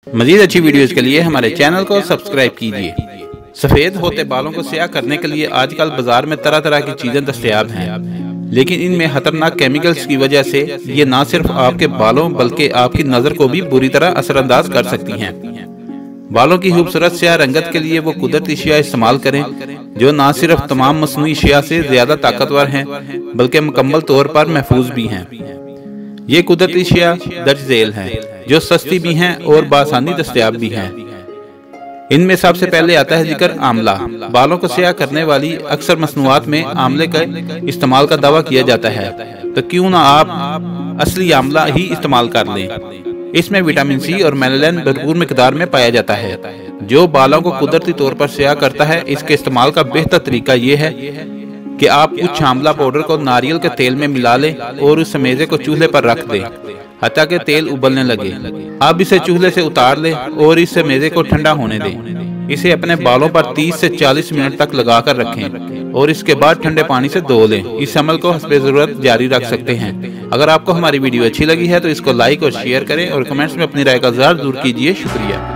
मजीद अच्छी वीडियोस के लिए हमारे चैनल को सब्सक्राइब कीजिए। सफ़ेद होते बालों को स्याह करने के लिए आजकल बाजार में तरह तरह की चीज़ें दस्तयाब हैं, लेकिन इनमें खतरनाक केमिकल्स की वजह से ये न सिर्फ आपके बालों बल्कि आपकी नज़र को भी बुरी तरह असरअंदाज कर सकती हैं। बालों की खूबसूरत स्याह रंगत के लिए वो कुदरती अशिया इस्तेमाल करें जो न सिर्फ तमाम मसनूई अशिया से ज़्यादा ताकतवर हैं बल्कि मुकम्मल तौर पर महफूज भी हैं। ये कुदरती अशिया दर्ज झेल हैं जो सस्ती भी हैं और बासानी दस्तयाब भी हैं। इनमें सबसे पहले आता है जिक्र आंवला। बालों को स्याह करने वाली अक्सर मसनूआत में आंवले का इस्तेमाल का दावा किया जाता है, तो क्यों ना आप असली आंवला ही इस्तेमाल कर लें। इसमें विटामिन सी और मेलानिन भरपूर मिकदार में पाया जाता है जो बालों को कुदरती तौर पर स्याह करता है। इसके इस्तेमाल का बेहतर तरीका यह है कि आप कुछ आंवला पाउडर को नारियल के तेल में मिला लें और उस समेजे को चूल्हे पर रख दें हत्ता कि तेल उबलने लगे। अब इसे चूल्हे से उतार लें और इस समेजे को ठंडा होने दें। इसे अपने बालों पर 30 से 40 मिनट तक लगाकर रखें और इसके बाद ठंडे पानी से धो लें। इस अमल को हस्बे ज़रूरत जारी रख सकते हैं। अगर आपको हमारी वीडियो अच्छी लगी है तो इसको लाइक और शेयर करें और कमेंट्स में अपनी राय का इज़हार ज़रूर कीजिए। शुक्रिया।